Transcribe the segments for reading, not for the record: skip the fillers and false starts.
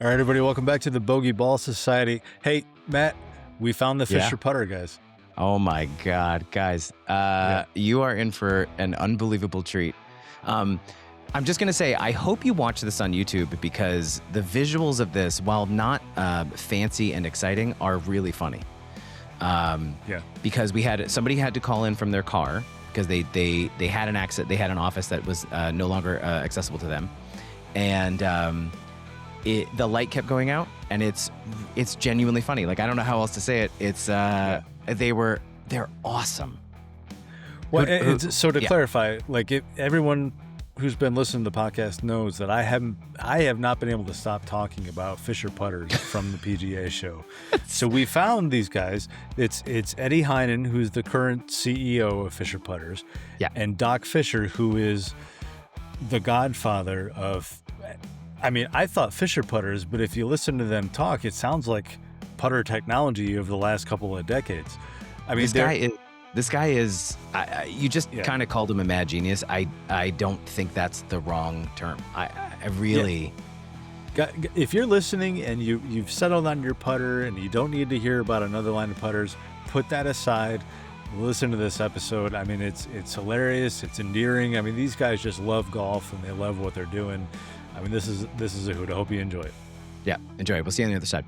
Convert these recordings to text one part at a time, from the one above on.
All right, everybody, welcome back to the Bogey Ball Society. Hey, Matt, we found the Yeah. Fisher putter, guys. Oh my God, guys. Yeah. You are in for an unbelievable treat. I'm just going to say, I hope you watch this on YouTube because the visuals of this, while not fancy and exciting, are really funny. Yeah. Because somebody had to call in from their car because they had an accident. They had an office that was no longer accessible to them. And the light kept going out, and it's genuinely funny. Like, I don't know how else to say it. It's they're awesome. Well, so to yeah. clarify, like everyone who's been listening to the podcast knows that I have not been able to stop talking about Fisher putters from the PGA show. So we found these guys. It's Eddie Heinen, who's the current CEO of Fisher Putters, Yeah. and Doc Fisher, who is the godfather of. I mean, I thought Fisher putters, but if you listen to them talk, it sounds like putter technology over the last couple of decades. I mean, this guy is. You just Yeah. kind of called him a mad genius. I don't think that's the wrong term. I really. If you're listening and you've settled on your putter and you don't need to hear about another line of putters, put that aside. Listen to this episode. I mean, it's hilarious. It's endearing. I mean, these guys just love golf and they love what they're doing. I mean, this is a hoot. I hope you enjoy it. Yeah, enjoy it. We'll see you on the other side.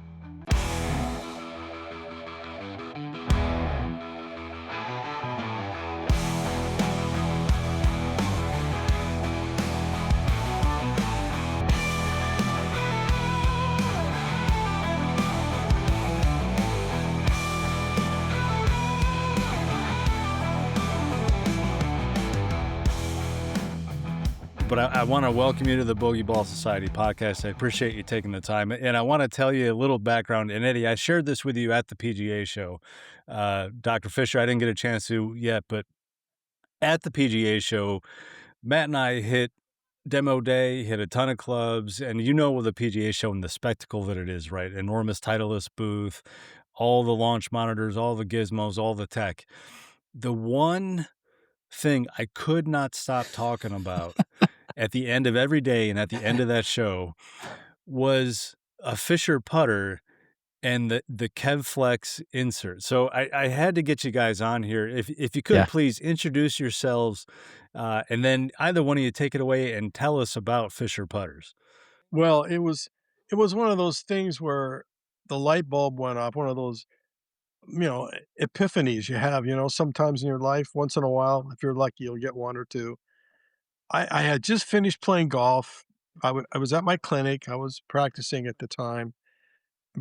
But I want to welcome you to the Bogey Ball Society podcast. I appreciate you taking the time. And I want to tell you a little background. And Eddie, I shared this with you at the PGA show. Dr. Fisher, I didn't get a chance to yet, but at the PGA show, Matt and I hit demo day, hit a ton of clubs. And you know, with the PGA show and the spectacle that it is, right? Enormous Titleist booth, all the launch monitors, all the gizmos, all the tech. The one thing I could not stop talking about at the end of every day and at the end of that show was a Fisher putter and the KevFlex insert. So I had to get you guys on here. If you could, Yeah. please introduce yourselves, and then either one of you take it away and tell us about Fisher putters. Well, it was one of those things where the light bulb went off, one of those, epiphanies you have, sometimes in your life, once in a while, if you're lucky, you'll get one or two. I had just finished playing golf. I was at my clinic. I was practicing at the time.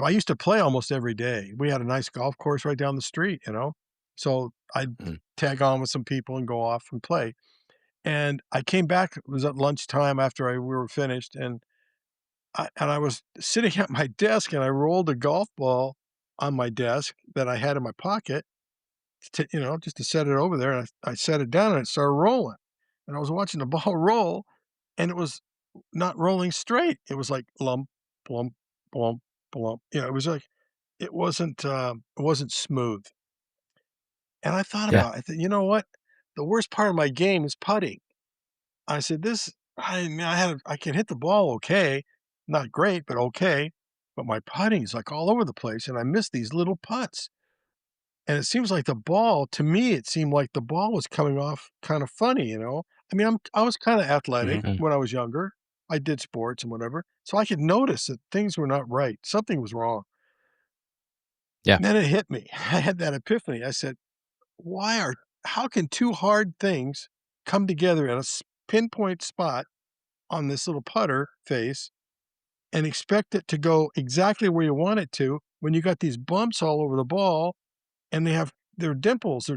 I used to play almost every day. We had a nice golf course right down the street. So I'd Mhm. tag on with some people and go off and play. And I came back, it was at lunchtime after we were finished, and I was sitting at my desk, and I rolled a golf ball on my desk that I had in my pocket just to set it over there, and I set it down, and it started rolling, and I was watching the ball roll, and it was not rolling straight. It was like lump, plump, plump, plump. It was like it wasn't smooth. And I thought Yeah. about it. I thought, "You know what? The worst part of my game is putting." I said, "This I mean, I can hit the ball okay, not great, but okay, but my putting is, like, all over the place, and I miss these little putts." And it seems like the ball to me, it seemed like the ball was coming off kinda funny. I mean, I was kinda athletic Mhm. when I was younger. I did sports and whatever, so I could notice that things were not right. Something was wrong. Yeah. And then it hit me. I had that epiphany. I said, how can 2 hard things come together in a pinpoint spot on this little putter face and expect it to go exactly where you want it to when you got these bumps all over the ball and they're dimples.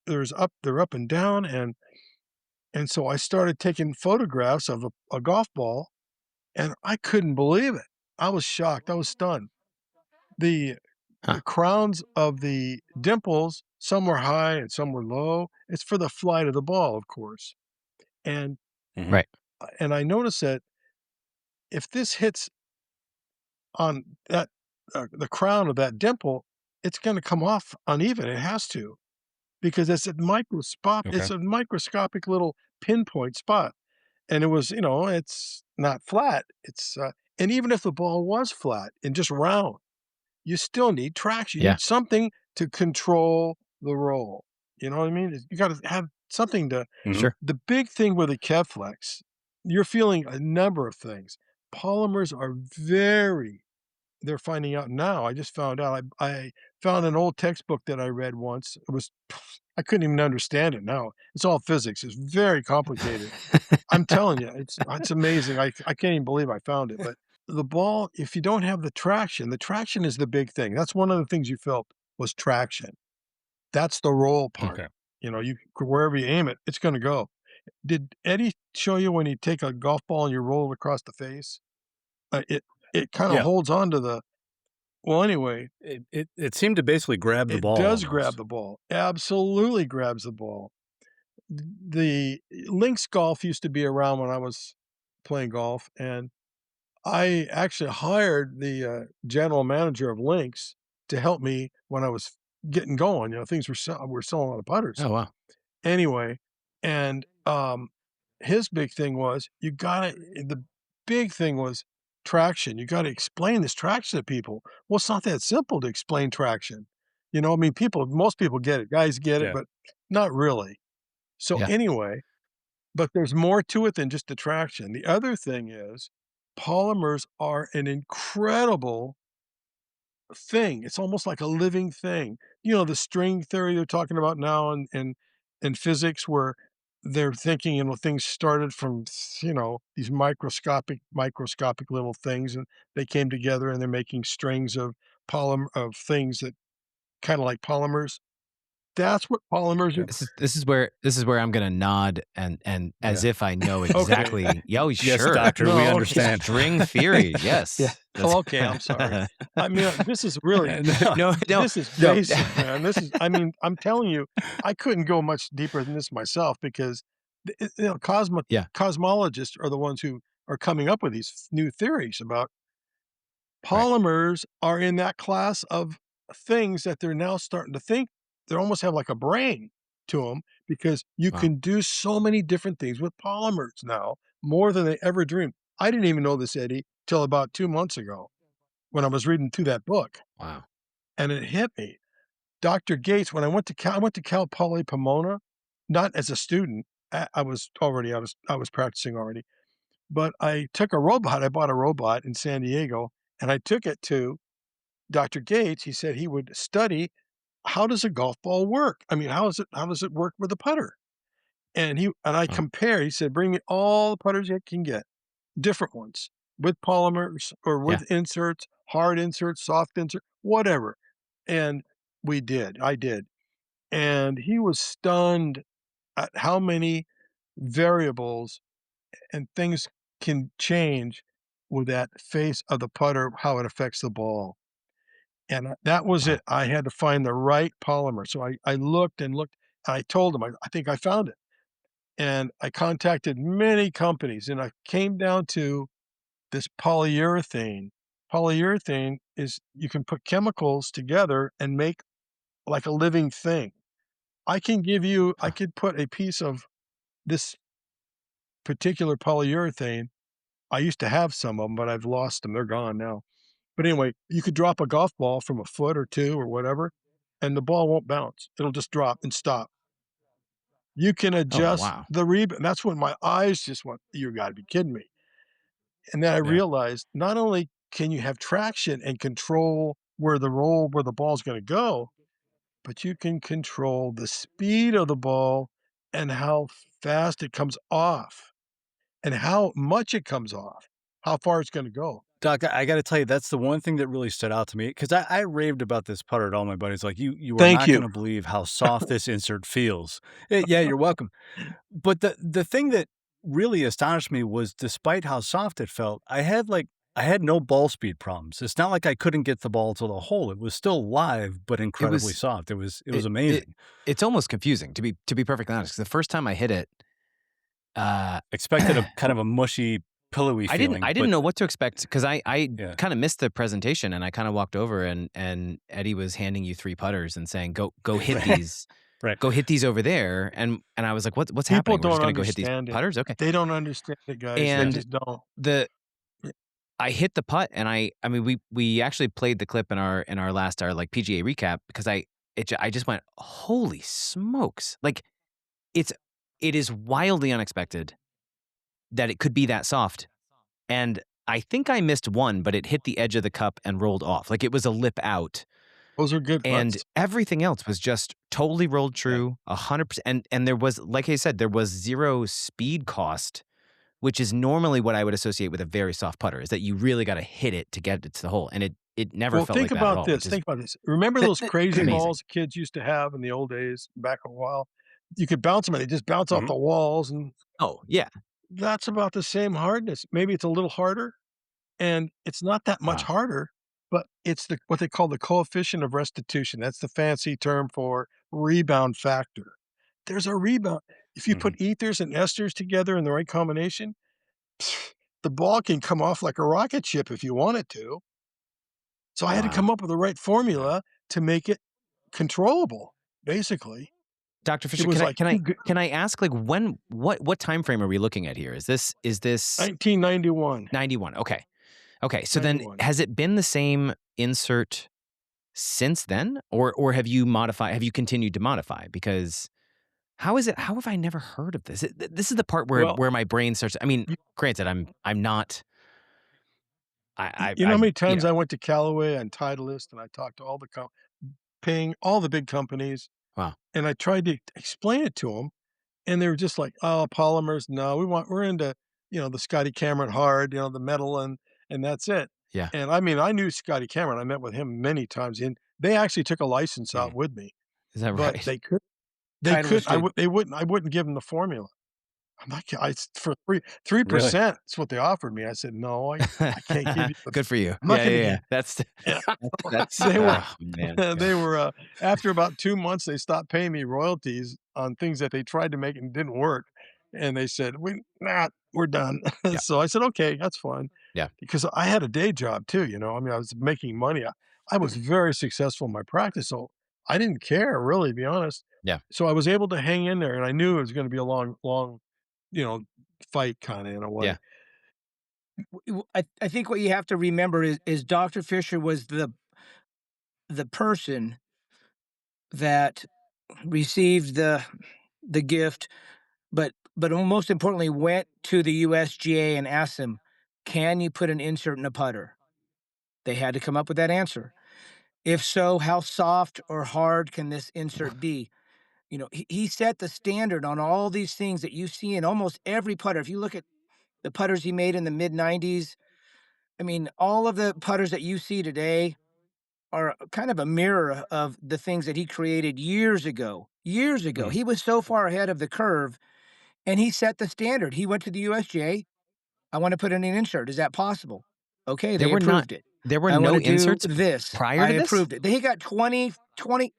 They're up and down, and so I started taking photographs of a golf ball, and I couldn't believe it. I was shocked. I was stunned. The Huh. the crowns of the dimples, some were high and some were low. It's for the flight of the ball, of course. And Mhm. Right. and I noticed that if this hits on that the crown of that dimple, it's gonna come off uneven, it has to, because Okay. it's a microscopic little pinpoint spot, and it's not flat, And even if the ball was flat and just round, you still need traction. You Yeah. need something to control the roll. You know what I mean? You got to have something to. Mhm. Sure. The big thing with a Kevflex, you're feeling a number of things. Polymers are they're finding out now. I just found out. I found an old textbook that I read once. It was I couldn't even understand it now. It's all physics. It's very complicated. I'm telling you, it's amazing. I can't even believe I found it. But the ball, if you don't have the traction is the big thing. That's one of the things you felt was traction. That's the roll part. Okay. You know, you wherever you aim it, it's going to go. Did Eddie show you when you take a golf ball and you roll it across the face? It kind of Yeah. holds on to the. Well, anyway, It seemed to basically grab the it ball does grab almost. the ball. Absolutely grabs the ball. The links golf used to be around when I was playing golf, and I actually hired the, general manager of Lynx to help me when I was getting going, things were selling a lot of putters. Oh, wow. Anyway, and, his big thing was the big thing was traction. You gotta explain this traction to people. Well, it's not that simple to explain traction. I mean, most people get it, guys get it, Yeah. but not really. So, Yeah. anyway, but there's more to it than just attraction. The other thing is polymers are an incredible thing. It's almost like a living thing. The string theory they're talking about now in physics where they're thinking, things started from, these microscopic little things and they came together and they're making strings of things that kind of like polymers. That's what polymers Okay. are. This is where I'm gonna nod and as Yeah. if I know Okay. exactly. Yeah, oh, Yes, sure. doctor, we No, okay. understand. String theory. Yeah. Yes. Oh, That's okay, I'm sorry. I mean, this is really No, no, no, this is no. basic, man. I mean, I'm telling you, I couldn't go much deeper than this myself because, Yeah. cosmologists are the ones who are coming up with these new theories about Right. polymers are in that class of things that they're now starting to think they almost have like a brain to them because you Wow. can do so many different things with polymers now, more than they ever dreamed. I didn't even know this, Eddie, till about 2 months ago when I was reading through that book, Wow. and it hit me. Dr. Gates, when I went to Cal Poly Pomona, not as a student. I was practicing already, but I took a robot. I bought a robot in San Diego, and I took it to Dr. Gates. He said he would study how does a golf ball work? I mean, how does it work with a putter? And I Wow. compare. He said, bring me all the putters you can get, different ones with polymers or Yeah. with inserts, hard inserts, soft insert, whatever. And we did. I did. And he was stunned at how many variables and things can change with that face of the putter, how it affects the ball. And that was Wow. it. I had to find the right polymer. So I looked and looked. And I told him, I think I found it. And I contacted many companies and I came down to this polyurethane. Polyurethane is you can put chemicals together and make like a living thing. I Huh. could put a piece of this particular polyurethane. I used to have some of them, but I've lost them. They're gone now. But anyway, you could drop a golf ball from a foot or two or whatever, and the ball won't bounce. It'll just drop and stop. You can Oh, adjust wow. the rebound. That's when my eyes just went, you gotta be kidding me. And then I Yeah. realized not only can you have traction and control where the ball's gonna go, but you can control the speed of the ball and how fast it comes off and how much it comes off, how far it's gonna go. Doc, I gotta tell you, that's the one thing that really stood out to me because I raved about this putter to all my buddies, like, "You are Thank not you. gonna believe how soft this insert feels." Yeah, you're welcome. But the thing that really astonished me was despite how soft it felt, I had no ball speed problems. It's not like I couldn't get the ball to the hole. It was still live, but It incredibly was soft. It was it amazing. it's almost confusing to be perfectly honest. 'Cause the first time I hit it, uh Expected a kind of a mushy, pillowy I didn't feeling, I didn't but know what to expect because I yeah. kind of missed the presentation and I kind of walked over and Eddie was handing you 3 putters and saying, "Go hit Right, these. right. Go hit these over there." And I was like, "What's People happening? We're just don't gonna go hit these understand it. putters? Okay." They don't understand it, guys. They And just don't. the I hit the putt, and I mean, we actually played the clip in our last, our, like, PGA recap, because I just went, "Holy smokes." Like, it's it is wildly unexpected that it could be that soft, and I think I missed one, but it hit the edge of the cup and rolled off. Like, it was a lip out, Those are good and putts. everything else was just totally rolled Yeah. true, 100%, and there was, like I said, there was 0 speed cost, which is normally what I would associate with a very soft putter, is that you really gotta hit it to get it to the hole, and it never Well, felt like that at all, which is think about this. Remember th those th crazy amazing. balls kids used to have in the old days, back a while? You could bounce them and they just bounce off Mhm. the walls, and Oh, yeah. that's about the same hardness. Maybe it's a little harder, and it's not that much Wow. harder, but it's the what they call the coefficient of restitution. That's the fancy term for rebound factor. There's a rebound. If you Mhm. put ethers and esters together in the right combination, the ball can come off like a rocket ship if you want it to. So I had to come Wow. up with the right Yeah. formula to make it controllable, basically. Dr. It Fisher, was like too good. can I ask, like, what time frame are we looking at here? Is this 1991, 91? Okay. Okay, so then 91. has it been the same insert since then? Or have you continued to modify? Because how have I never heard of this? This is the part Well, where my brain starts, I mean, you granted, I'm not, you know how many you times know, I went to Callaway and Titleist, and I talked to all the paying all the big companies, wow. and I tried to explain it to them, and they were just like, "Oh, polymers, no, we're into, the Scotty Cameron hard, the metal, and that's it." Yeah. And I mean, I knew Scotty Cameron, I met with him many times, and they actually took a license out Mhm. with me, Is that but right? they could Titleist did. I wouldn't give them the formula. I'm not I for Really? 3% is what they offered me. I said, "No, I can't give you the Good for you. I'm not Yeah, gonna yeah, give." yeah. That's Yeah. that's, They were oh, man. Yeah. they were, after about 2 months, they stopped paying me royalties on things that they tried to make and didn't work, and they said, we're done." Yeah. So I said, "Okay, that's fine," Yeah. because I had a day job too, I mean, I was making money. I was very successful in my practice, so I didn't care really, to be honest. Yeah. So I was able to hang in there, and I knew it was gonna be a long, long, you know, fight kinda in a Yeah. way. I think what you have to remember is Dr. Fisher was the person that received the gift, but most importantly went to the USGA and asked them, "Can you put an insert in a putter?" They had to come up with that answer. If so, how soft or hard can this insert be? He set the standard on all these things that you see in almost every putter. If you look at the putters he made in the mid 90s, I mean, all of the putters that you see today are kind of a mirror of the things that he created years ago. Years ago. Mhm. He was so far ahead of the curve and he set the standard. He went to the USGA. I want to put in an insert. Is that possible? Okay, There they were not approved it. there were I want no to do inserts this. prior I to this? approved it. He got 20.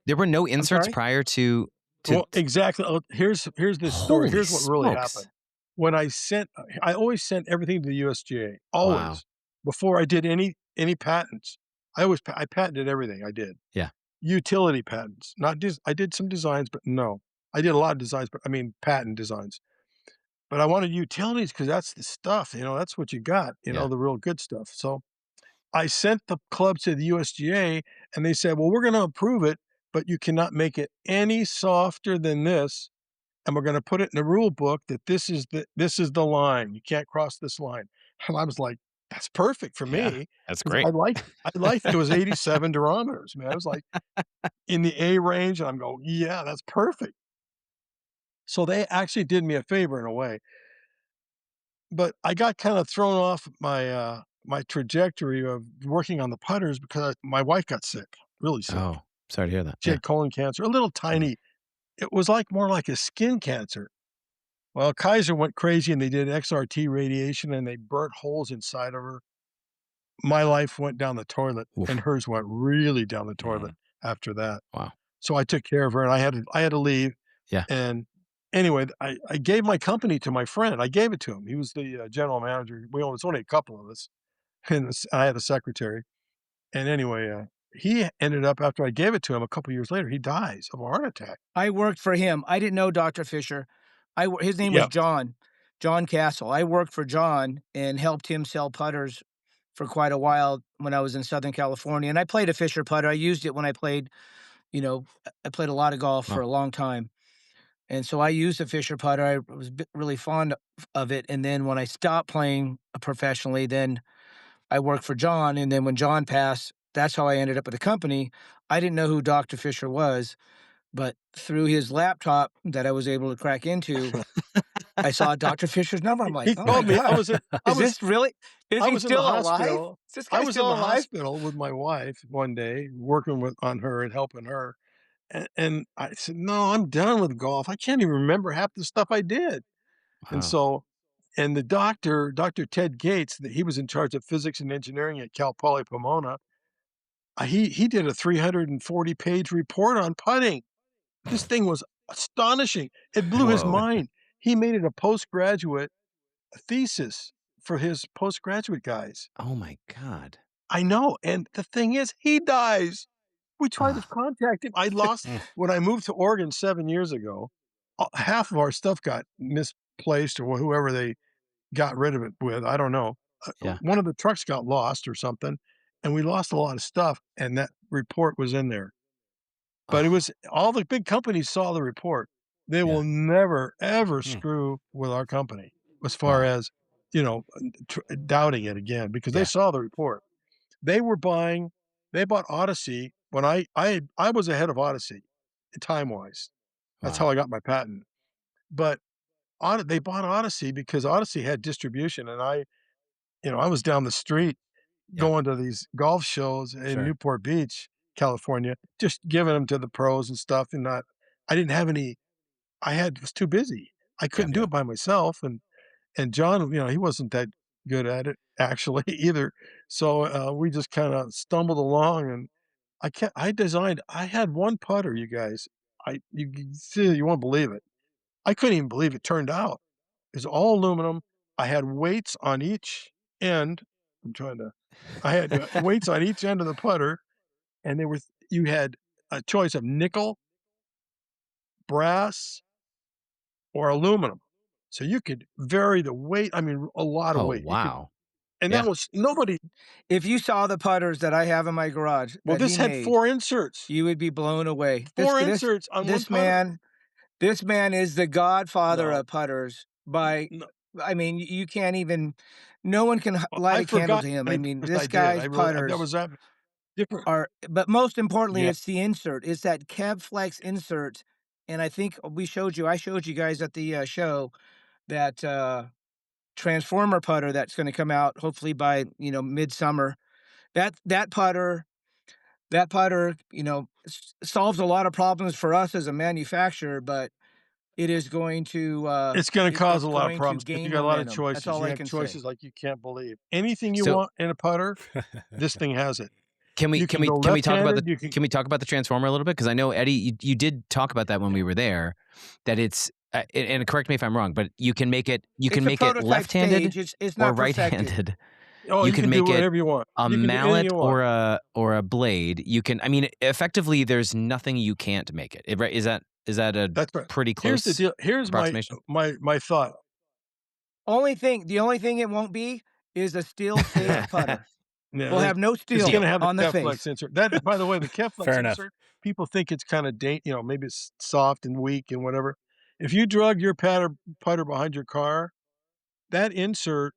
There were no I'm inserts sorry? prior to Well, exactly. Oh, here's this story. holy Here's what really smokes. happened. When I always sent everything to the USGA, Wow. always, before I did any patents. I patented everything I did. Yeah. Utility patents, not just I did some designs, but no. I did a lot of designs, but I mean patent designs. But I wanted utilities because that's the stuff, that's what you got, Yeah. the real good stuff. So I sent the clubs to the USGA and they said, "Well, we're gonna approve it, but you cannot make it any softer than this, and we're gonna put it in the rule book that this is the line. You can't cross this line." And I was like, "That's perfect for Yeah. me That's because great. I liked it was 87 durometers, man. I was like in the A range, and I'm going, "Yeah, that's perfect." So they actually did me a favor in a way, but I got kinda thrown off my trajectory of working on the putters because my wife got sick, really sick. Oh, sorry to hear that. She Yeah. had colon cancer, a little Mhm. tiny. It was like more like a skin cancer. Well, Kaiser went crazy and they did XRT radiation and they burnt holes inside of her. My life went down the toilet and Oof. hers went really down the toilet Mhm. after that. Wow. So I took care of her and I had to leave. Yeah. And anyway, I gave my company to my friend. I gave it to him. He was the general manager. We was only a couple of us, and I had a secretary. And anyway, he ended up after I gave it to him a couple years later, he dies of a heart attack. I worked for him. I didn't know Dr. Fisher. His name was Yep. John Castle. I worked for John and helped him sell putters for quite a while when I was in Southern California, and I played a Fisher putter. I used it when I played, I played a lot of golf for Oh, a long time, and so I used a Fisher putter. I was really fond of it, and then when I stopped playing professionally, then I worked for John, and then when John passed, that's how I ended up with the company. I didn't know who Dr. Fisher was, but through his laptop that I was able to crack into, I saw Dr. Fisher's number. I'm like, He "Oh my called me. god, is this really is I he was in the still alive? hospital. Is this I guy was in still the alive?" hospital with my wife one day, working on her and helping her, and I said, "No, I'm done with golf. I can't even remember half the stuff I did." And wow. so and the doctor, Dr. Ted Gates, he was in charge of physics and engineering at Cal Poly Pomona. He did a 340-page report on putting. This thing was astonishing. It blew his Whoa. mind. He made it a postgraduate thesis for his postgraduate guys. Oh my God. I know, and the thing is, he dies. We tried to Oh, contact him. I lost Mm. when I moved to Oregon 7 years ago, half of our stuff got misplaced or whoever they got rid of it with, I don't know. yeah. One of the trucks got lost or something, and we lost a lot of stuff, and that report was in there. But it Oh, was all the big companies saw the report. They yeah. will never, ever Mm. screw with our company as far Wow. as, you know, doubting it again because they Yeah. saw the report. They were buying they bought Odyssey when I was ahead of Odyssey time-wise. That's how Wow. I got my patent. But they bought Odyssey because Odyssey had distribution, and I was down the street Yeah. going to these golf shows in Sure. Newport Beach, California, just giving them to the pros and stuff, and not I didn't have any was too busy. I Yeah. couldn't do Yeah. it by myself, and John, he wasn't that good at it actually either. So, we just kinda stumbled along, and I had 1 putter, you guys. You see, you won't believe it. I couldn't even believe it turned out. It's all aluminum. I had weights on each end. I'm trying to I had, weights on each end of the putter, and you had a choice of nickel, brass, or aluminum. So you could vary the weight, I mean, a lot of Oh, weight. You could wow. and that Yeah. was nobody If you saw the putters that I have in my garage well, that this he had made, 4 inserts. you would be blown away. 4 inserts on 1 This putter. man this man is the godfather No, of putters by no, I mean, you can't even no one can light I a candle forgot to him. how I many mean, putters I this did. I guy's really that putters was that different. are but most importantly, Yeah. it's the insert. It's that Kev Flex insert, and I think I showed you guys at the, show that, transformer putter that's gonna come out hopefully by, midsummer. That putter, solves a lot of problems for us as a manufacturer, but it is going to, It's gonna cause it's a lot of going to problems because you gain got a lot of momentum. That's choices. all You I have can say. choices like you can't believe. Anything you So want in a putter, this thing has it. can we You can can we go can we talk about the left-handed, you can can we talk about the transformer a little bit? Because I know Eddie, you did talk about that when we were there, that it's and correct me if I'm wrong, but you can It's a make it prototype left-handed stage. It's or not perfected. right-handed. oh, You you can can do make it whatever you want. a You can do anything mallet you want. or a blade. You can I mean effectively there's nothing you can't make it. Right? Is that a That's right. pretty Here's the close deal. Here's approximation? my thought. The only thing it won't be is a steel face putter. Yeah, We'll have no it's steel Deal. gonna have the on the Keflex face. insert. That by the way, the Keflex Fair enough. insert, people think it's kinda maybe it's soft and weak and whatever. If you drug your putter behind your car, that insert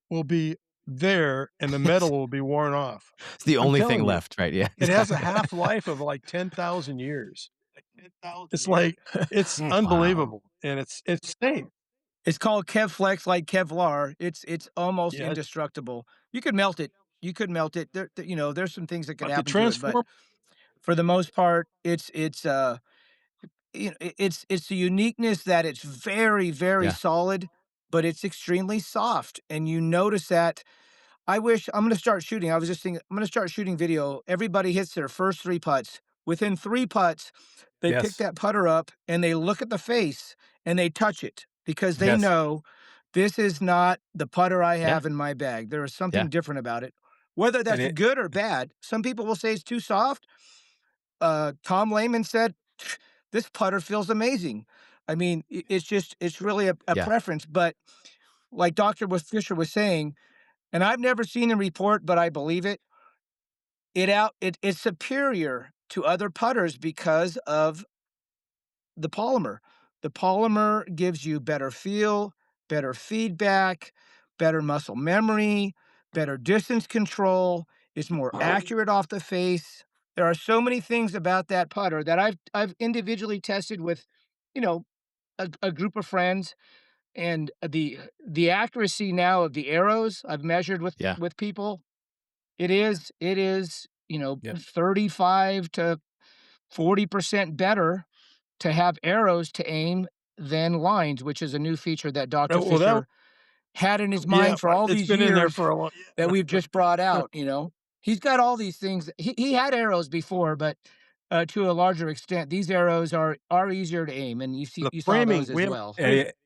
will be there and the metal It's will be worn off. it's the I'm only thing telling you. left, right? Yeah, It has a exactly. half-life of, like, 10,000 years. Like 10,000 It's like it's Mm. Wow. unbelievable, and it's safe. It's called Kevflex like Kevlar. It's almost Yeah, indestructible. You could melt it. You could melt it. There's some things that could but the happen to it, but transform for the most part, it's the uniqueness that it's very, very Yeah. solid, but it's extremely soft, and you notice that. I wish I'm gonna start shooting. I was just thinking, I'm gonna start shooting video. Everybody hits their first 3 putts. Within 3 putts, they pick Yes. that putter up and they look at the face and they touch it because they Yes. know this is not the putter I Yeah. have in my bag. There is Yeah. something different about it. Whether And that's it good or bad, some people will say it's too soft. Tom Lehman said, "This putter feels amazing." I mean, it's really a Yeah. preference, but like Fisher was saying, and I've never seen the report, but I believe it. It's superior to other putters because of the polymer. The polymer gives you better feel, better feedback, better muscle memory, better distance control. It's more accurate off the face. There are so many things about that putter that I've individually tested with, you know, a group of friends, and the accuracy now of the arrows I've measured Yeah. with people, it is, Yep. 35 to 40% better to have arrows to aim than lines, which is a new feature that Dr. Well, that Fisher had in his yeah, mind for all it's these been in there years for a long. that we've just brought out. He's got all these things. He had arrows before, but to a larger extent, these arrows are easier to aim, and The you saw framing, those as well.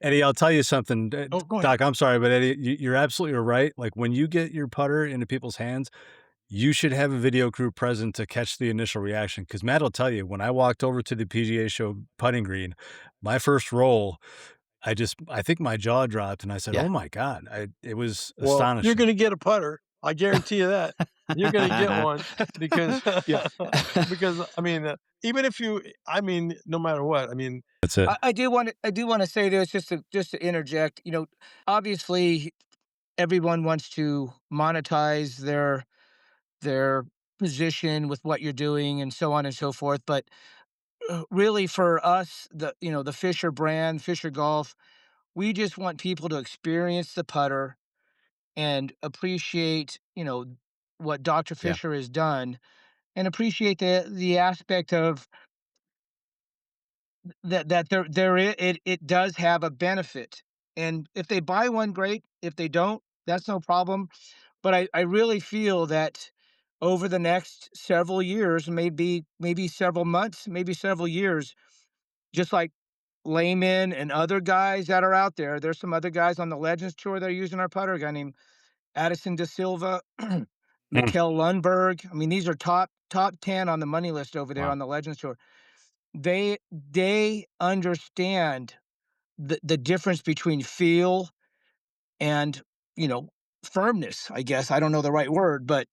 Eddie, I'll tell you something. oh, go ahead. Doc, I'm sorry, but Eddie, you're absolutely right. Like when you get your putter into people's hands, you should have a video crew present to catch the initial reaction. Because Matt will tell you, when I walked over to the PGA Show putting green, my first roll, I think my jaw dropped, and I said, Yeah. "Oh my god!" It was Well, you're astonishing. gonna get a putter. I guarantee you that. You're gonna get one because Yeah. because, I mean, even if you I mean, no matter what, I mean, That's it. I do want to say this just to interject. Obviously, everyone wants to monetize their position with what you're doing and so on and so forth. But really, for us, the Fisher brand, Fisher Golf, we just want people to experience the putter and appreciate what Dr. Yeah. Fisher has done, and appreciate the aspect of that it does have a benefit. And if they buy one, great. If they don't, that's no problem. But I really feel that over the next several years, maybe several months, maybe several years, just like Layman and other guys that are out there, there's some other guys on the Legends Tour that are using our putter. A guy named Addison De Silva, Mm. Mikkel Lundberg. I mean, these are top 10 on the money list over there Wow. on the Legends Tour. They understand the difference between feel and, you know, firmness, I guess. I don't know the right word, but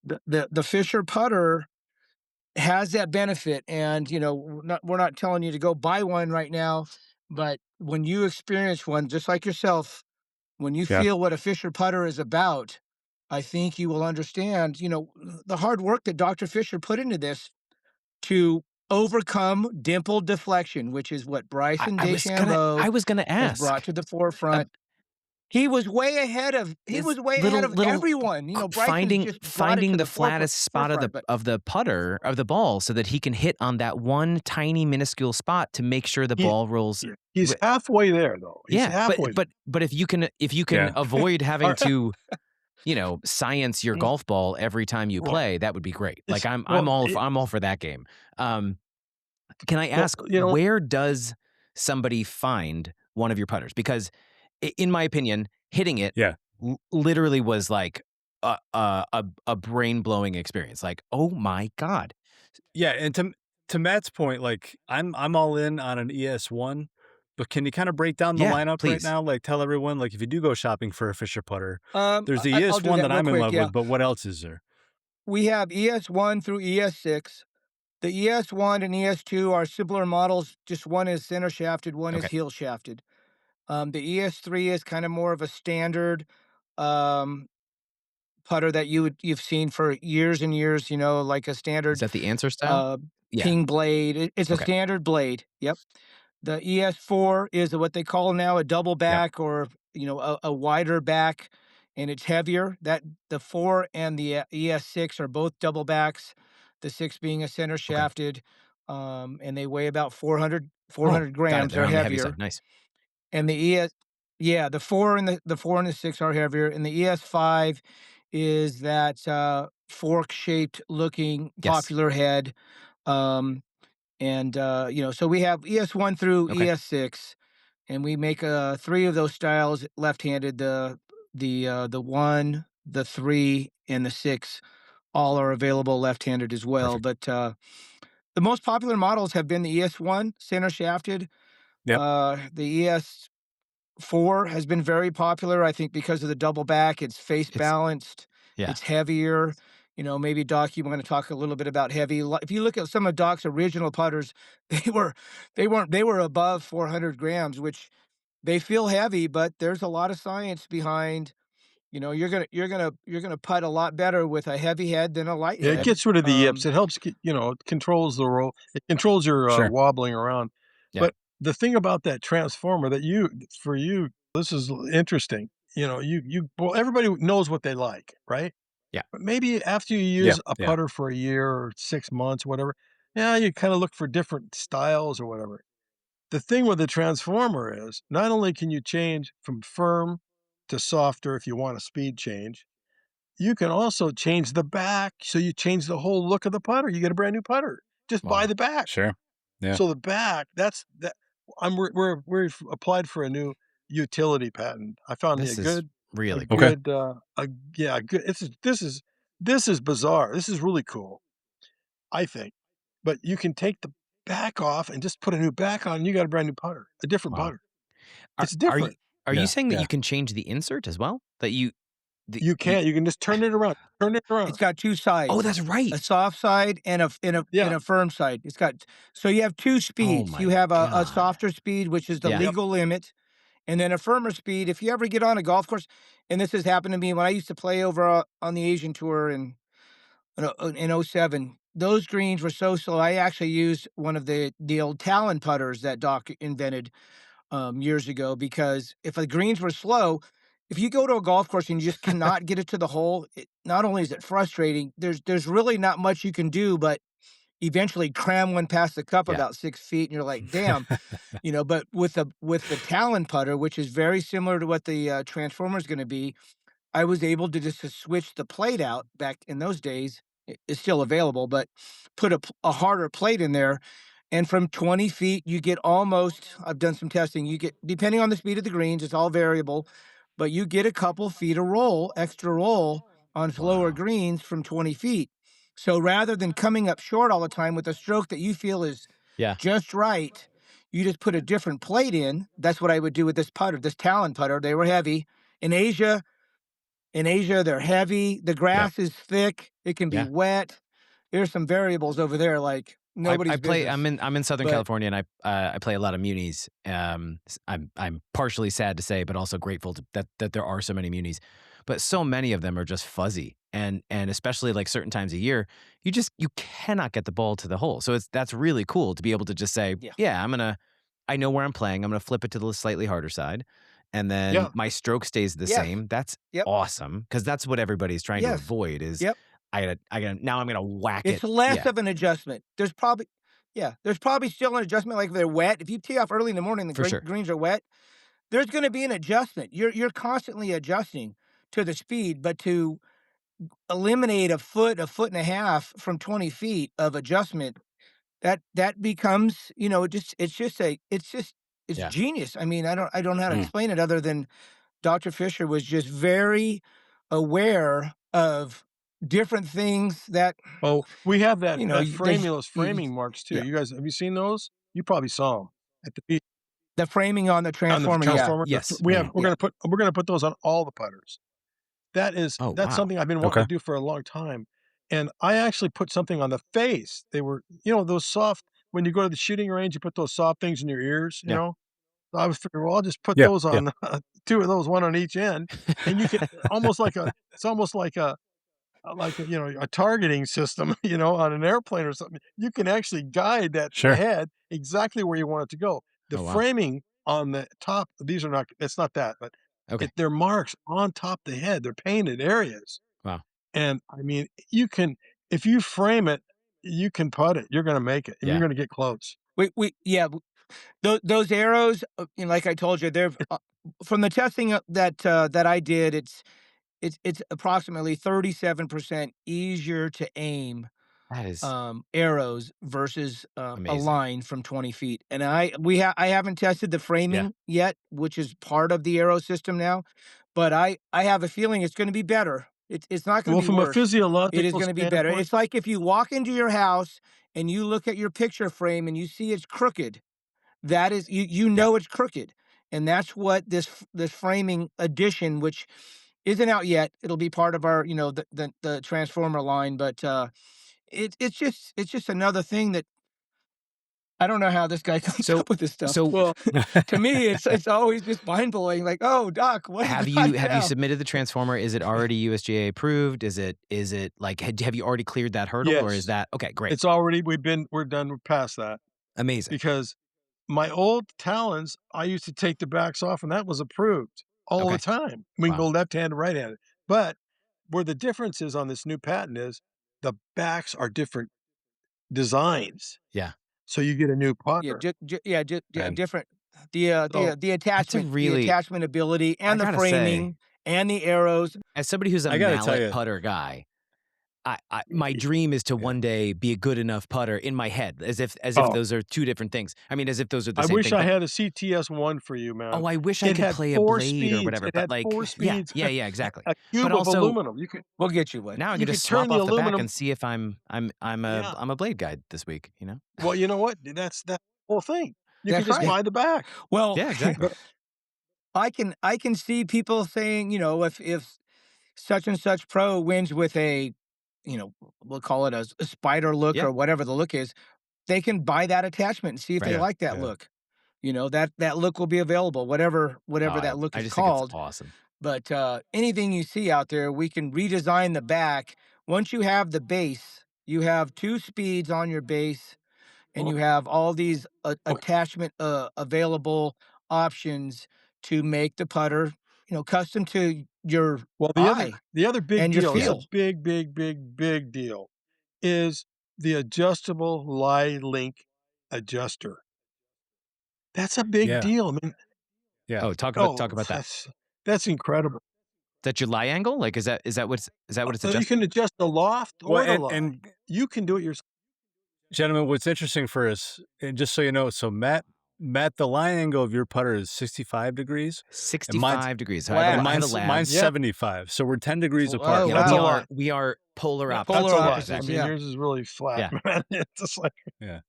the Fisher putter has that benefit. And, we're not telling you to go buy one right now, but when you experience one, just like yourself, when you Yeah. feel what a Fisher putter is about, I think you will understand, the hard work that Dr. Fisher put into this to overcome dimple deflection, which is what Bryson DeChambeau I was gonna has brought ask. to the Uh, forefront. He is was way ahead little of little everyone. Bryson's finding just brought it to finding the the forefront flattest spot of the forefront, but putter of the ball so that he can hit on that one tiny minuscule spot to make sure the he ball rolls. he's halfway there, though. He's Yeah, halfway there. but if you can Yeah. avoid having Are to, science your mm, golf ball every time you well, play, that would be great. Like it's I'm well, all it I'm all for that game. Can I well, ask, where does somebody find one of your putters? Because in my opinion, hitting it Yeah. literally was like a brain blowing experience. Like, oh my god. Yeah, and to Matt's point, like I'm all in on an ES1, but can you kind of break down the Yeah, lineup right please. now? Like tell everyone, like if you do go shopping for a Fisher putter, there's the I'll do ES1 that that real I'm in quick. love Yeah, with, but what else is there? we have ES1 through ES6. The ES1 and ES2 are simpler models. Just one is center shafted, one is Okay. heel shafted. The ES3 is kind of more of a standard um, putter that you've seen for years and years. Like a Is standard that the answer style? uh, Yeah. ping blade. It's a Okay. standard blade. Yep. The ES4 is what they call now a double Yep. back, or a wider back, and it's heavier. That the 4 and the ES6 are both double backs. The 6 being a center Okay. shafted, and they weigh about 400 Oh, got it. grams. They're They're on the heavy heavier. side. Nice. And yeah, the 4 and the 6 are heavier, and the ES5 is that fork shaped looking Yes. popular head. Um, and so we have ES1 through Okay. ES6, and we make three of those styles left-handed. The 1, the 3, and the 6 all are available left-handed as well. Perfect. But the most popular models have been the ES1 center shafted, Yep. the ES 4 has been very popular, I think because of the double back, it's face It's balanced, yeah. it's heavier. Maybe Doc, you wanna talk a little bit about heavy. If you look at some of Doc's original putters, they were above 400 grams, which they feel heavy, but there's a lot of science behind, you're gonna putt a lot better with a heavy head than a light Yeah, it head. gets rid of the yips. It helps it controls the roll. It controls your, Sure. wobbling around. Yeah. But the thing about that transformer that for you, this is interesting. Well, everybody knows what they like, right? Yeah. But maybe after you Yeah, use a yeah. putter for a year or 6 months, whatever, yeah, you kinda look for different styles or whatever. The thing with the transformer is, not only can you change from firm to softer if you want a speed change, you can also change the back, so you change the whole look of the putter. You get a brand new putter. Just buy Wow. the back. Sure. Yeah. So the back, that's that we've applied for a new utility patent. I found me This is a really Okay. cool. good, a yeah, a good this is bizarre. This is really cool, I think. But you can take the back off and just put a new back on, and you got a brand new putter, a different Wow. putter. Are It's are you different. are you Yeah, saying that yeah. you can change the insert as well? That you the you You can just turn it around. It's got 2 Oh, sides, that's right. a soft side and Yeah, a firm side. So you have 2 Oh speeds. You my have a god. softer speed, which is the Yeah. yep. legal limit, and then a firmer speed. If you ever get on a golf course, and this has happened to me when I used to play over, on the Asian tour in '07, those greens were so slow. I actually used one of the old Talon putters that Doc invented, years ago, because if the greens were slow, if you go to a golf course and you just cannot get it to the hole, not only is it frustrating, there's really not much you can do but eventually cram one past the cup Yeah. about 6 feet, and you're like, damn, But with the Talon putter, which is very similar to what the Transformer is going to be, I was able to just to switch the plate out back in those days. It's still available, but put a harder plate in there. And from 20 feet, you get almost, I've done some testing, you get, depending on the speed of the greens, it's all variable, but you get a couple feet of roll, extra roll on slower Wow. greens from 20 feet. So rather than coming up short all the time with a stroke that you feel is Yeah. just right, you just put a different plate in. That's what I would do with this putter, this Talon putter. They were heavy. In Asia, they're heavy. The Yep. grass is thick. It can be Yeah. wet. There's some variables over there like I nobody's play. business. I'm in Southern But California, and I play a lot of munis. I'm partially sad to say, but also grateful that there are so many munis, but so many of them are just fuzzy, and especially like certain times a year, you cannot get the ball to the hole. So that's really cool to be able to just say, yeah. yeah, I know where I'm playing. I'm gonna flip it to the slightly harder side, and then Yeah. my stroke stays the Yes. same. That's Yep. awesome because that's what everybody's trying to Yes. avoid. Is Yep. I gotta now I'm gonna whack It's it. less Yeah, of an adjustment. There's probably still an adjustment like if they're wet. If you tee off early in the morning, the for sure. greens are wet, there's going to be an adjustment. You're constantly adjusting to the speed, but to eliminate a foot and a half from 20 feet of adjustment, that becomes, it's Yeah. genius. I mean, I don't know how to Mm. explain it other than Dr. Fisher was just very aware of different things that, Oh, we have that there's framulous framing marks too. yeah, You guys, have you seen those? You probably saw them at the beach the framing on the on the transformer, yeah, transformer. Yes. We have Mm. we're gonna put those on all the putters. Oh, That's wow. something I've been wanting Okay. to do for a long time, and I actually put something on the face. They were those soft when you go to the shooting range, you put those soft things in your ears, Yeah. So I was figuring, well, I'll just put Yeah, those yeah. on, 2 of those, 1 on each end, and you can almost like a it's almost like a targeting system, on an airplane or something. You can actually guide the Sure. head exactly where you want it to go. The Oh, wow. framing on the top, these are not it's not that, but Okay. they're marks on top of the head. They're painted areas. Wow. And I mean, you can if you frame it, you can putt it. You're gonna make it, and you're Yeah. gonna get close. we yeah, those arrows, like I told you, they're from the testing that I did. It's approximately 37% easier to aim That is arrows versus a amazing. line from 20 feet. And I haven't tested the Yeah. framing yet, which is part of the arrow system now, but I have a feeling it's going to be better. It's not going to Well, be from a worse. It is physiological going to be better. standpoint, It's like if you walk into your house and you look at your picture frame and you see it's crooked, that is, you Yeah. know it's crooked. and that's what this framing addition, which isn't out yet. It'll be part of our, the transformer line, but it's just another thing that I don't know how this guy comes So up with this stuff. so Well, To me, it's always just mind blowing. Like, oh, Doc, what have you got you now? submitted the transformer? Is it already USGA approved? Is it like have you already cleared that hurdle, or is yes, that okay? Great, it's already we're done, we're past that amazing. because my old Talons, I used to take the backs off, and that was approved all the Okay, time. We can wow, go left-handed, right-handed, but where the difference is on this new patent is the backs are different designs, yeah. so you get a new Yeah, putter. Man, different So the That's a attachment, really ability, I and the gotta say, framing and the arrows. as somebody who's a I gotta tell mallet you, putter guy, my dream is to yeah. one day be a good enough putter in my head, as if oh, those are two different things. I mean, as if those are the I same wish thing. I But had a CTS-1 for you, man. I wish I It could had play a 4 blade or speeds, whatever. it But had like, 4 yeah, speeds, exactly. a But cube of also aluminum. You could We'll get you one. now I can just turn swap the off the back aluminum. and see if Yeah. I'm a blade guy this week. You know? Well, you know what? That's the whole thing. You can That's just right. Yeah, buy the back. Well, yeah, exactly. But I can see people saying, if such and such pro wins with a, we'll call it a spider look Yeah, or whatever the look is, they can buy that attachment and see if they right. Yeah, like that yeah. look. That look will be available, whatever that look I is just think it's called. awesome. But anything you see out there, we can redesign the back. Once you have the base, you have two speeds on your base, and well, you have all these okay. attachment available options to make the putter, custom to your Well, eye the other big and your deal, it's Yeah. a feel. big, big, big, big deal, is the adjustable lie link adjuster. That's a big Yeah, deal. I mean, yeah. Oh, talk oh, about that. that's incredible. That your lie angle? Like, is that what it's You adjusting? can adjust the loft Well, or the lie. and You can do it yourself. gentlemen, what's interesting for us, and just so you know, so Matt, the line angle of your putter is 65 degrees, and mine's 65 degrees. So and I have a mine's lab. mine's Yeah, 75. So we're 10 degrees apart, Oh Yeah, but that's a we wow, lie. we are polar Yeah, opposites. that's polar a Yeah, lie. I opposites. exactly. mean, Yeah. yours is really flat, Yeah. man. It's just like yeah,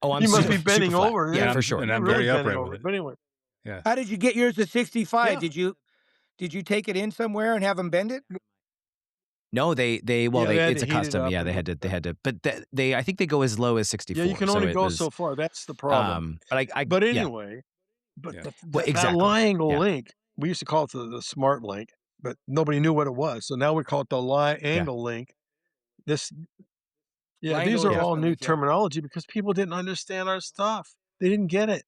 Oh, I'm you must super be bending flat. over. Yeah, and for I'm sure. and You're I'm really very bending upright with over. it. But anyway, Yeah. How did you get yours to 65? yeah, Did you take it in somewhere and have them bend it? No, well, yeah, they had it's to a heat it custom. up Yeah, and they had to, but they I think they go as low as yeah, you 64. can So only it go was, so far. That's the problem. but But yeah, anyway, but Yeah. well, that exactly. lie angle Yeah, link, we used to call it the smart link, but nobody knew what it was. So now we call it the lie yeah, angle link. This, yeah, Lie these angle are yeah. all adjustment new link. Yeah. terminology because people didn't understand our stuff. They didn't get it.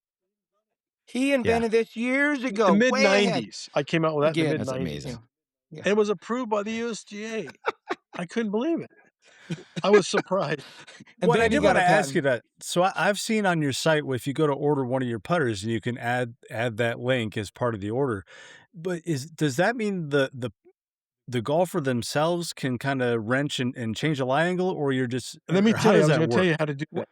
He Yeah, invented this years The ago, mid way ahead. 90s, I came out with that in the Again, mid that's 90s, yeah, amazing. yeah. and it was approved by the USGA. I couldn't believe it. I was surprised. And What I then he did got want a to ask you patent. that, so I've seen on your site if you go to order one of your putters and you can add that link as part of the order, but does that mean the golfer themselves can kind of wrench and change the lie angle, or you're just, And let me or how tell you, I does was that going to tell work? you how to do that.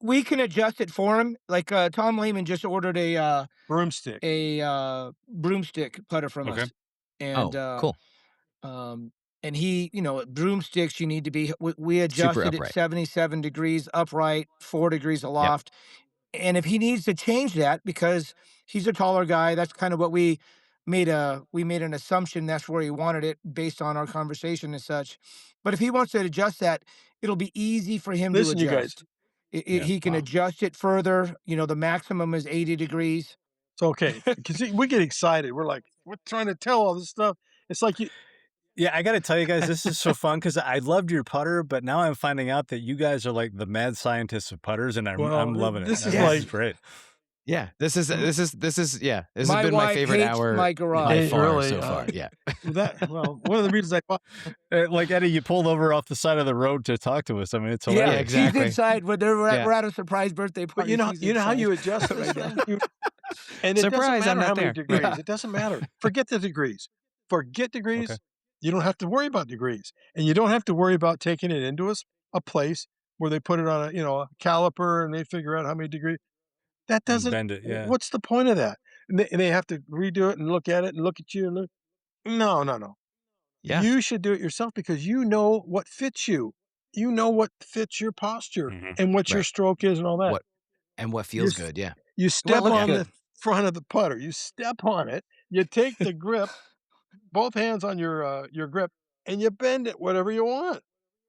We can adjust it for him. Like Tom Lehman just ordered Broomstick. a broomstick putter from Okay. us, and Oh, cool. um he, broomsticks, you need to be. We Super adjusted it upright. 77 degrees upright, 4 degrees Yep. aloft. And if he needs to change that because he's a taller guy, that's kind of what we made an assumption that's where he wanted it based on our conversation and such. But if he wants to adjust that, it'll be easy for him to Listen, you guys, adjust. Yeah. He can Wow. adjust it further. The maximum is 80 degrees. it's okay because we get excited. We're like, we're trying to tell all this stuff. It's like you, Yeah, I got to tell you guys, this is so fun because I loved your putter, but now I'm finding out that you guys are like the mad scientists of putters, and I'm well, loving it. this is This Yes. is great. Yeah, this is yeah. This has My been my wife favorite hates hour my by garage. far really, so far. Yeah. one of the reasons I bought, Like Eddie, you pulled over off the side of the road to talk to us. I mean, it's Yeah, hilarious. exactly. she's inside when Yeah. we're at a surprise birthday but party. She's you know how inside you adjust this right now. thing? And it doesn't Surprise, I'm matter how not many there. degrees. Yeah. It doesn't matter. Forget the degrees. Forget Okay. degrees. You don't have to worry about degrees, and you don't have to worry about taking it into a place where they put it on a caliper and they figure out how many degrees. That And doesn't. bend it. Yeah. What's the point of that? And they have to redo it and look at it and look at you and look. No, no, no. Yeah. You should do it yourself because you know what fits you. You know what fits your posture Mhm. and what your Right. stroke is and all that. What You feels s- good? Yeah. you What step looks Yeah. on good? the front of the putter. You step on it, you take the grip, both hands on your grip, and you bend it whatever you want.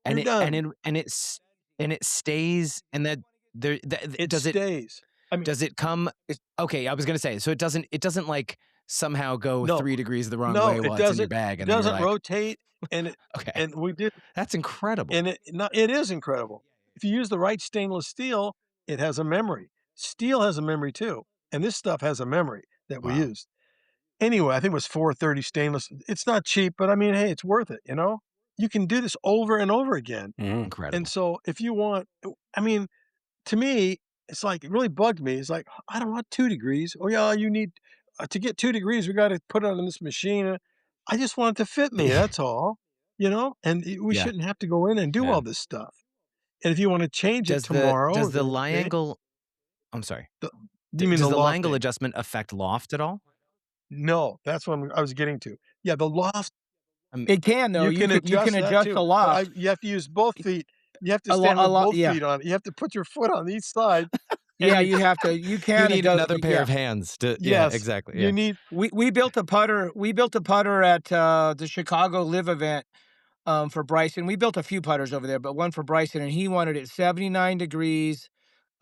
And You're it and done. it and it's and it stays and that It stays. I mean, does it come it's okay, I was gonna say, so it doesn't, like, somehow go no, 3 degrees the wrong no, way it while it's in your doesn't bag, it and then you're doesn't like, rotate, and "Okay, we did that's incredible." and it is incredible. If you use the right stainless steel, it has a memory. Steel has a memory too, and this stuff has a memory that we Wow, used. Anyway, I think it was 430 stainless. It's not cheap, but I mean, hey, it's worth it, you know? You can do this over and over again. Mhm. And incredible. so if you want I mean, to me, it's like it really bugged me. It's like, I don't want 2 degrees. Oh, yeah, you need to get 2 degrees, we gotta put it on this machine. I just want it to fit me, that's all, you know? And we Yeah. shouldn't have to go in and do Yeah. all this stuff. And if you wanna change it tomorrow or Does the the next day, Lie-Angle I'm sorry. the you mean Does the the loft Lie-Angle thing? adjustment affect loft at all? No, that's what I was getting to. Yeah, the loft, Um, It can though. you can You can adjust that adjust the too, but loft. you have to use both feet. You have to stand A with lot. both Yeah. feet on it. You have to put your foot on each side, Yeah. and you You have to. You you can need adjust. another pair Yeah. of hands to yeah, yes, exactly, you yeah. need We built a putter. We built a putter at the Chicago Live event for Bryson. We built a few putters over there, but one for Bryson, and he wanted it 79 degrees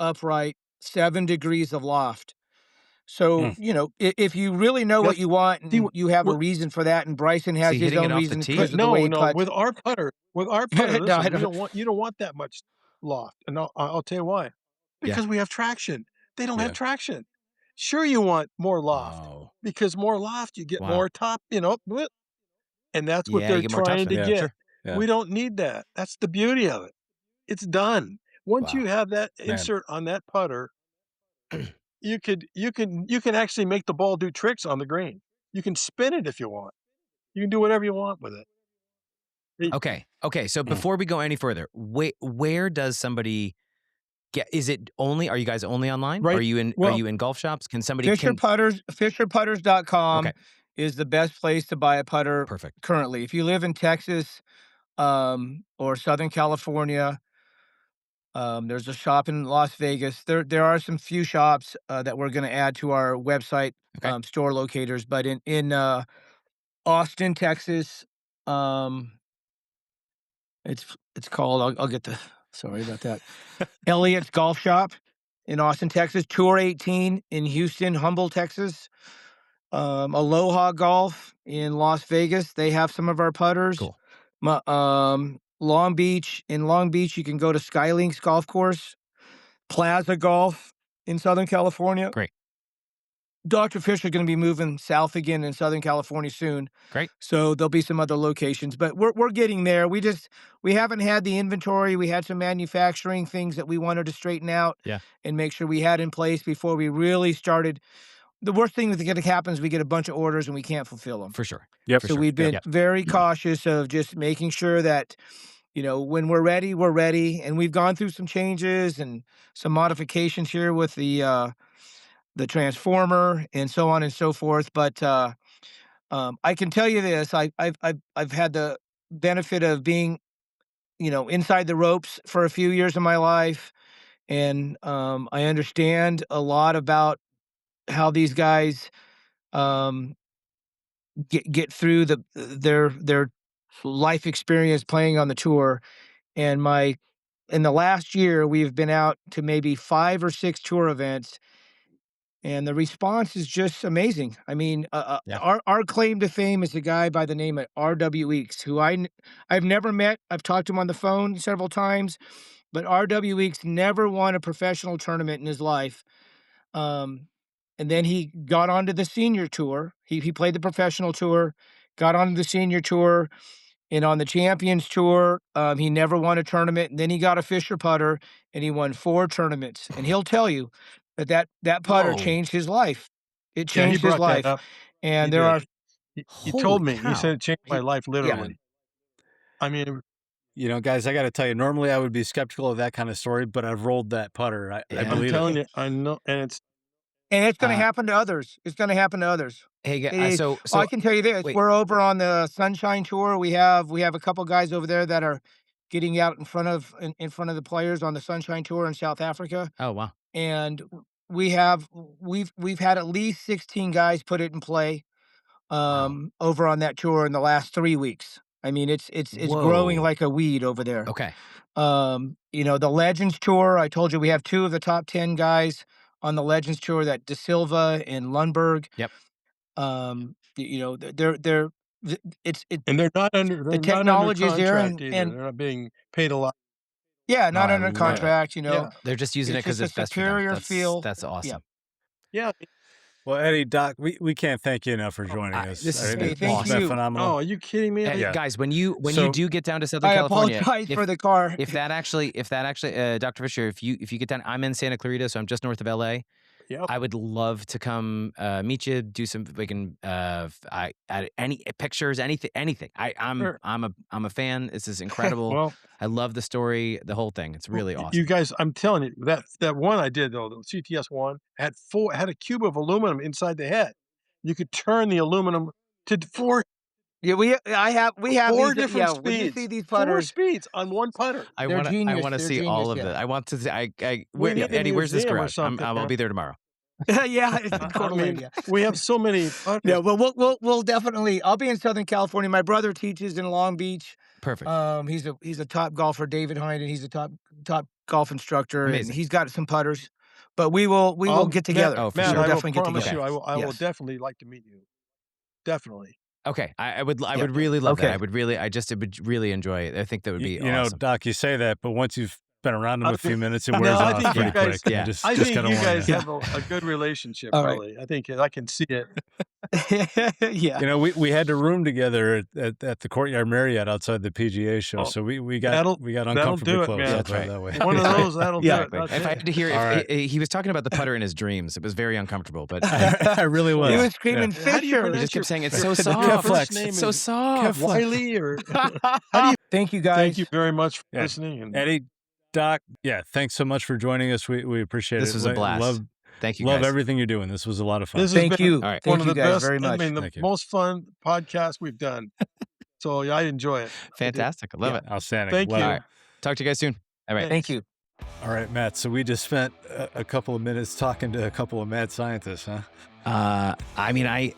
upright, 7 degrees of loft. So, Mm. if you really know what that's you want see, and you have a what reason for that, and Bryson Is has he his hitting it own off the reasons tee? but because of the way no, he no, puts. with our putter, No, I listen, don't. you don't want that much loft, and I'll tell you why. Yeah. Because we have traction. They don't have Yeah. traction. Sure, you want more loft, Oh, because more loft, you get wow. more top, bleh, and that's what Yeah, you they're get more trying to topspin. Yeah. get. Sure. Yeah. We don't need that. That's the beauty of it. It's done. Once Wow. you have that Man. insert on that putter, you can actually make the ball do tricks on the green. You can spin it if you want. You can do whatever you want with it. It Okay, so Mm. before we go any further, where does somebody get is it only are you guys only online? right Are well, you in golf shops? Can somebody Fisher can Putters, Okay, fisherputters.com is the best place to buy a putter perfect. currently. If you live in Texas, or Southern California, there's a shop in Las Vegas. There are some few shops that we're going to add to our website Okay. store locators, but in Austin, Texas, um, it's called. I'll get the. Sorry about that. Elliot's Golf Shop in Austin, Texas. Tour 18 in Houston, Humble, Texas. Aloha Golf in Las Vegas. They have some of our putters. Cool. Long Beach. In Long Beach, you can go to Skylinks Golf Course. Plaza Golf in Southern California. Great. Dr. Fisher is going to be moving south again in Southern California soon. Great. So there'll be some other locations, but we're getting there. We haven't had the inventory. We had some manufacturing things that we wanted to straighten out Yeah, and make sure we had in place before we really started. The worst thing that's going to happen is we get a bunch of orders and we can't fulfill them. for sure. Yep. For So sure. we've Yep. been Yep. very cautious of just making sure that, when we're ready, we're ready. And we've gone through some changes and some modifications here with the transformer and so on and so forth. But I can tell you this: I've had the benefit of being, inside the ropes for a few years of my life, and I understand a lot about how these guys um, get through their life experience playing on the tour. And my in the last year, we've been out to maybe 5 or 6 tour events, and the response is just amazing. I mean, Yeah. our claim to fame is a guy by the name of R.W. Weeks, who I've never met. I've talked to him on the phone several times, but R.W. Weeks never won a professional tournament in his life. Um, and then he got onto the senior tour. He played the professional tour, got onto the senior tour, and on the Champions Tour, he never won a tournament, and then he got a Fisher putter, and he won 4 tournaments, and he'll tell you that putter Whoa. changed his life. It yeah, he changed his brought that life, up. He and there did. are He told Holy me. He said cow. it changed my he life yeah. literally. Man. I mean, Guys, I got to tell you, normally I would be skeptical of that kind of story, but I've rolled that putter. I Yeah. I'm believe it. telling you, I know, and it's And it's gonna Uh, happen to others. It's gonna happen to others. hey, It is I so can tell you this, wait. we're over on the Sunshine Tour. We have a couple guys over there that are getting out in front of the players on the Sunshine Tour in South Africa, Oh, wow. and we've had at least 16 guys put it in play over on that tour in the last 3 weeks. I mean, it's growing Whoa. like a weed over there. Okay. The Legends Tour, I told you we have 2 of the top 10 guys on the Legends Tour, that De Silva and Lundberg. Yep. They're And they're not under the technology is there, contract either. and They're not being paid a lot. yeah, not I under love it. contract. Yeah. They're just using it It's because just it's a best for them. superior feel. That's awesome. Yeah. Well, Eddie, Doc, we can't thank you enough for joining us. this is I mean, thank it's been you. phenomenal. Oh, are you kidding me? Yeah. Guys, when you So- do get down to Southern I California, apologize for the car. if that actually, Dr. Fisher, if you get down, I'm in Santa Clarita, so I'm just north of LA. Yep. I would love to come meet you, do some any pictures, anything. Sure. I'm a fan. This is incredible. Well, I love the story, the whole thing. It's really awesome. you guys, I'm telling you, that one I did though, the CTS one had a cube of aluminum inside the head. You could turn the aluminum to 4 Yeah, we have 4 these, different speeds. When you see these 4 putters, speeds on one putter. I they're want to genius. see They're all genius, of yeah. it. I want to see. We need a Eddie, where's this museum or garage? something, I'll man. be there tomorrow. yeah, it's a I total mean, idea. we have so many putters. Yeah, well, we'll definitely. I'll be in Southern California. My brother teaches in Long Beach. Perfect. He's a top golfer, David Heinen. He's a top golf instructor, Amazing. and he's got some putters. But we will get together. Oh, for Man, sure. We'll I will definitely get promise together. you, I will Yes. definitely like to meet you. Definitely. Okay, I would really love Okay. that. I would really enjoy it. I think that would be You know, awesome. Doc, you say that, but once you've been around him I a few think- minutes, it No, wears I off think you pretty guys- quick. yeah. Just I think gotta you warn guys you. have a good relationship, All right. really. I think I can see it. Yeah. You know, we had to room together at the Courtyard Marriott outside the PGA show, Oh, so we got that'll uncomfortably do it, close. man. Let's put it That's that way. One of those, that'll Yeah. do it. That's If I it. had to hear, All right. he was talking about the putter in his dreams. It was very uncomfortable, but I really was. He was screaming How do you Fisher. he just pronounce kept saying it's The so Kev soft. Flex. It's so soft. Wiley or Thank you, guys. thank you very much for Yeah. listening. And Eddie, Doc, yeah, thanks so much for joining us. We appreciate it. This was a blast. Love Thank you, love guys. everything you're doing. This was a lot of fun. this has Thank been you. All right. one Thank of you the guys best, very much. I mean, the Thank you. most fun podcast we've done. So I enjoy it. Fantastic. I love it. Outstanding. Thank Love you. it. All right. Talk to you guys soon. All right. Thank you. All right, Matt. So we just spent a couple of minutes talking to a couple of mad scientists, huh? I mean,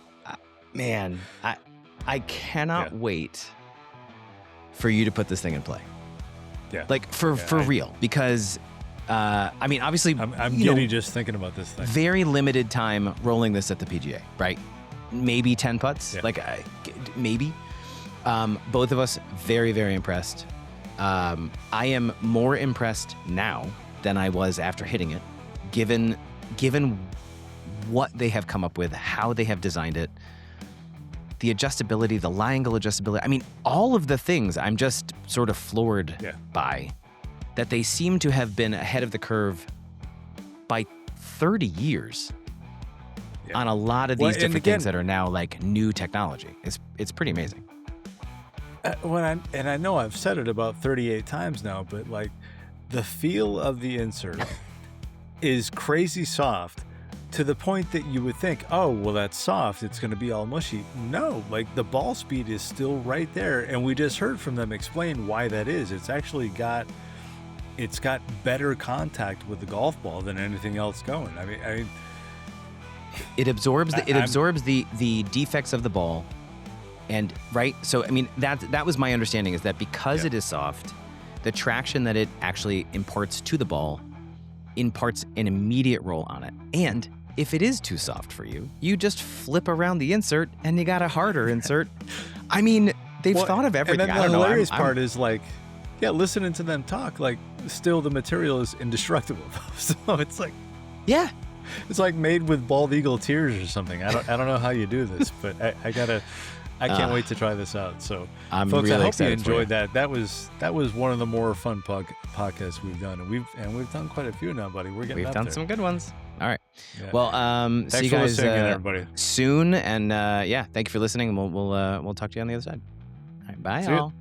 man, I cannot Yeah. wait for you to put this thing in play. Yeah. Like for real, because I mean, obviously, I'm you know, giddy just thinking about this thing. very limited time rolling this at the PGA, right? Maybe 10 putts, Yeah. like maybe. Both of us very, very impressed. I am more impressed now than I was after hitting it, given what they have come up with, how they have designed it, the adjustability, the lie angle adjustability. I mean, all of the things I'm just sort of floored Yeah. by, that they seem to have been ahead of the curve by 30 years Yeah. on a lot of Well, these and different things again- that are now like new technology. It's pretty amazing. I know I've said it about 38 times now, but like the feel of the insert is crazy soft to the point that you would think, oh, well, that's soft. It's going to be all mushy. No, like the ball speed is still right there. And we just heard from them explain why that is. It's actually got better contact with the golf ball than anything else going. I mean, It absorbs I'm- the defects of the ball, and right. So I mean that was my understanding, is that because Yeah. it is soft, the traction that it actually imparts to the ball imparts an immediate roll on it. And if it is too soft for you, you just flip around the insert and you got a harder insert. I mean, they've Well, thought of everything. And then I the don't know. hilarious I'm- part is like, yeah, listening to them talk, like still the material is indestructible. So it's like, yeah. it's like made with bald eagle tears or something. I don't know how you do this, but I can't wait to try this out. So I'm folks, really I hope you excited for enjoyed that. That was one of the more fun podcasts we've done, and we've done quite a few now, buddy. We're getting We've up done there. some good ones. All right. Yeah. Well, Thanks see you for guys listening, everybody. soon, and yeah, thank you for listening, and we'll talk to you on the other side. All right, bye, See ya. all.